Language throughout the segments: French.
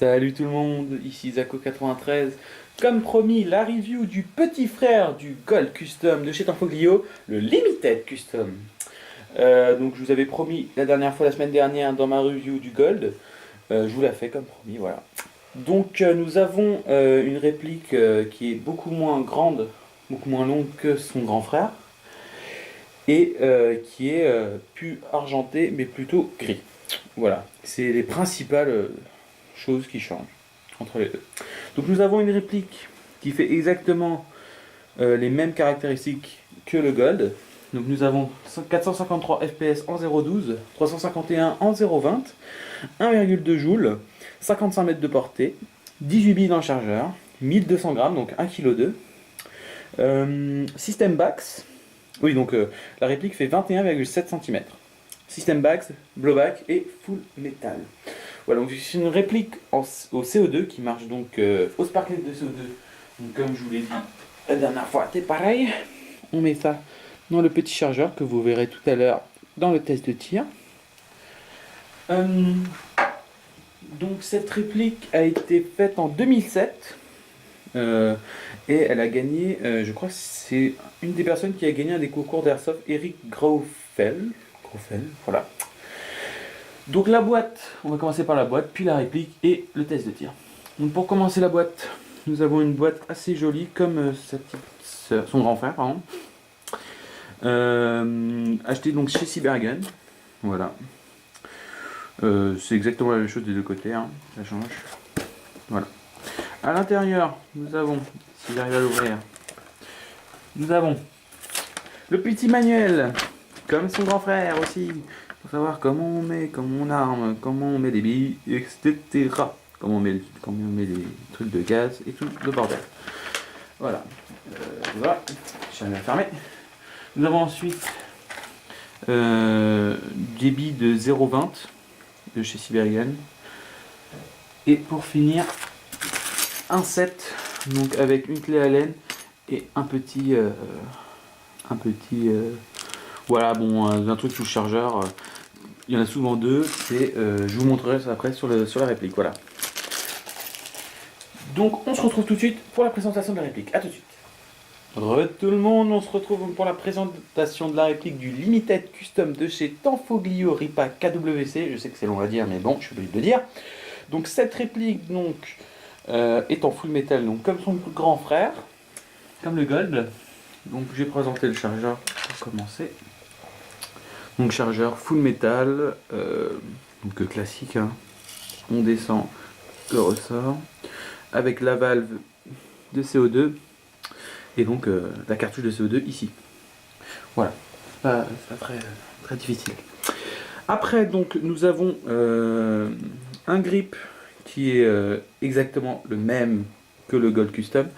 Salut tout le monde, ici Zako93. Comme promis, la review du petit frère du Gold Custom de chez Tanfoglio, le Limited Custom. Donc je vous avais promis la dernière fois, la semaine dernière, dans ma review du Gold. Je vous la fais comme promis, voilà. Donc nous avons une réplique qui est beaucoup moins grande, beaucoup moins longue que son grand frère. Et qui est plus argenté mais plutôt gris. Voilà, c'est les principales choses qui changent entre les deux. Donc nous avons une réplique qui fait exactement les mêmes caractéristiques que le Gold. Donc nous avons 453 fps en 0.12, 351 en 0.20, 1,2 joules, 55 mètres de portée, 18 billes dans le chargeur, 1200 grammes, donc 1,2 kg. System Bax, oui donc la réplique fait 21,7 cm. System Bax, blowback et full metal. Voilà, donc c'est une réplique au CO2 qui marche donc au sparklet de CO2. Donc, comme je vous l'ai dit la dernière fois, c'est pareil. On met ça dans le petit chargeur que vous verrez tout à l'heure dans le test de tir. Donc cette réplique a été faite en 2007 et elle a gagné, je crois que c'est une des personnes qui a gagné un des concours d'Airsoft, Eric Graufel, voilà. Donc la boîte, on va commencer par la boîte, puis la réplique et le test de tir. Donc pour commencer la boîte, nous avons une boîte assez jolie comme son grand frère, pardon. Acheté donc chez Cybergun, voilà. C'est exactement la même chose des deux côtés, hein. Ça change. Voilà. À l'intérieur, nous avons, si j'arrive à l'ouvrir, nous avons le petit manuel, comme son grand frère aussi, pour savoir comment on arme, comment on met des billes, etc. Comment on met des trucs de gaz et tout le bordel. Voilà. Voilà. Je vais la fermer. Nous avons ensuite des billes de 0,20 de chez Cybergun. Et pour finir, un set donc avec une clé Allen et un petit voilà, bon, un truc sous chargeur. Il y en a souvent deux. Je vous montrerai ça après sur la réplique. Voilà. Donc on se retrouve tout de suite pour la présentation de la réplique. A tout de suite. Re tout le monde, on se retrouve pour la présentation de la réplique du Limited Custom de chez Tanfoglio Ripa KWC. Je sais que c'est long à dire, mais bon, je suis obligé de le dire. Donc cette réplique donc est en full metal, donc comme son grand frère, comme le Gold. Donc j'ai présenté le chargeur pour commencer. Donc chargeur full metal, donc classique, hein. On descend le ressort avec la valve de CO2 et donc la cartouche de CO2 ici. Voilà, c'est pas très difficile. Après donc nous avons un grip qui est exactement le même que le Gold Custom.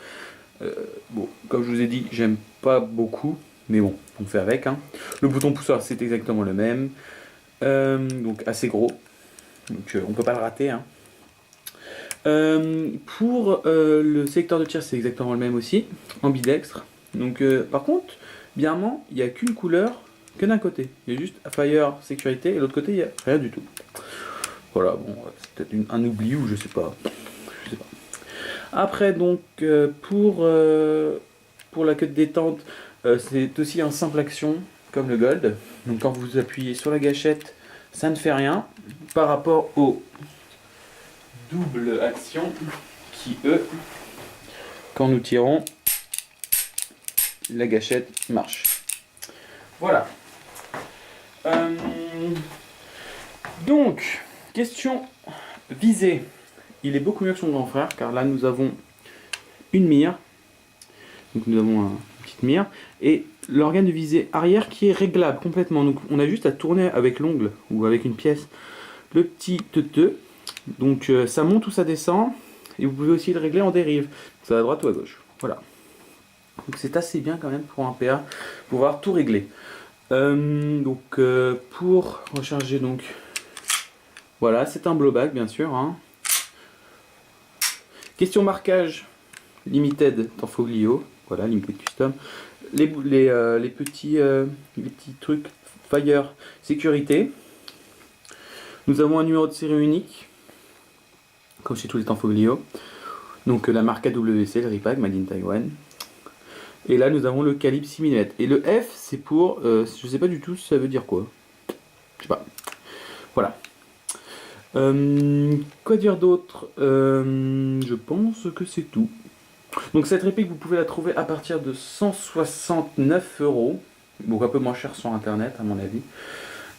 Bon, comme je vous ai dit, j'aime pas beaucoup, mais bon, on fait avec, hein. Le bouton pousseur, c'est exactement le même, donc assez gros, donc on peut pas le rater, hein. Pour le sélecteur de tir, c'est exactement le même aussi, ambidextre. Donc, par contre, bizarrement, il n'y a qu'une couleur que d'un côté. Il y a juste Fire sécurité et l'autre côté, il n'y a rien du tout. Voilà, bon, c'est peut-être un oubli ou je sais pas. Après, donc, pour la queue de détente, c'est aussi un simple action comme le Gold. Donc, quand vous appuyez sur la gâchette, ça ne fait rien par rapport au double action qui, eux, quand nous tirons, la gâchette marche. Voilà. Donc, question visée. Il est beaucoup mieux que son grand frère, car là nous avons une mire. Donc nous avons une petite mire. Et l'organe de visée arrière qui est réglable complètement. Donc on a juste à tourner avec l'ongle ou avec une pièce le petit teuteux. Donc ça monte ou ça descend. Et vous pouvez aussi le régler en dérive. Ça va à droite ou à gauche. Voilà. Donc c'est assez bien quand même pour un PA pouvoir tout régler. Pour recharger donc. Voilà, c'est un blowback bien sûr, hein. Question marquage Limited Tanfoglio, voilà, Limited Custom. Les petits trucs Fire sécurité. Nous avons un numéro de série unique comme chez tous les Tanfoglio. Donc la marque AWC, le Ripac, Made in Taiwan. Et là nous avons le calibre 6 mm. Et le F c'est pour, je sais pas du tout ça veut dire quoi. Je sais pas. Voilà. Quoi dire d'autre? Je pense que c'est tout. Donc cette réplique vous pouvez la trouver à partir de 169 €. Donc un peu moins cher sur internet à mon avis.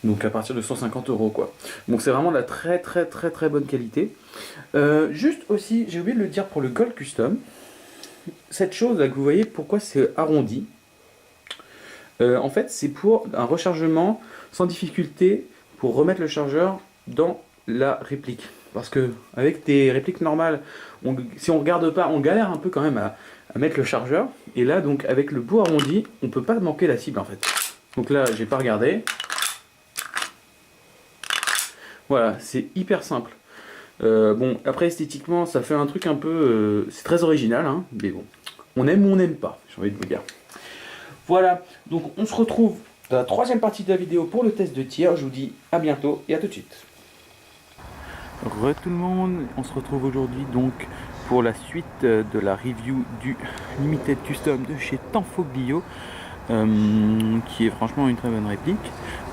Donc à partir de 150 € quoi. Donc c'est vraiment de la très bonne qualité. Juste aussi, j'ai oublié de le dire pour le Gold Custom. Cette chose là que vous voyez, pourquoi c'est arrondi? En fait c'est pour un rechargement sans difficulté pour remettre le chargeur dans la réplique. Parce que avec des répliques normales, si on regarde pas, on galère un peu quand même à mettre le chargeur. Et là donc avec le bout arrondi, on peut pas manquer la cible en fait. Donc là j'ai pas regardé. Voilà, c'est hyper simple. Bon, après esthétiquement, ça fait un truc un peu... c'est très original, hein, mais bon, on aime ou on n'aime pas, j'ai envie de vous dire. Voilà, donc on se retrouve dans la troisième partie de la vidéo pour le test de tir. Je vous dis à bientôt et à tout de suite. Re tout le monde, on se retrouve aujourd'hui donc pour la suite de la review du Limited Custom de chez Tanfoglio. Qui est franchement une très bonne réplique.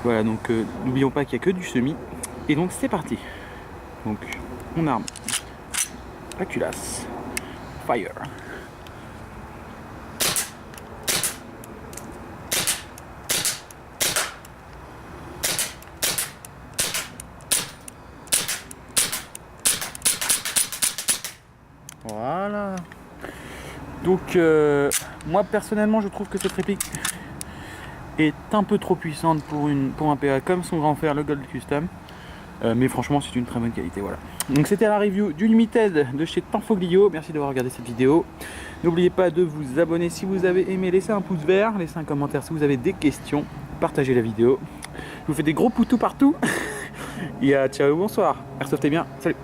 Voilà, donc n'oublions pas qu'il n'y a que du semi. Et donc c'est parti. Donc on arme la culasse. Fire. Voilà. Donc moi personnellement je trouve que cette réplique est un peu trop puissante pour un PA comme son grand frère le Gold Custom. Mais franchement c'est une très bonne qualité, voilà. Donc c'était la review du Limited de chez Tanfoglio. Merci d'avoir regardé cette vidéo. N'oubliez pas de vous abonner si vous avez aimé, laissez un pouce vert, laissez un commentaire si vous avez des questions, partagez la vidéo. Je vous fais des gros poutous partout. Et ciao, bonsoir. Airsoftez bien, salut.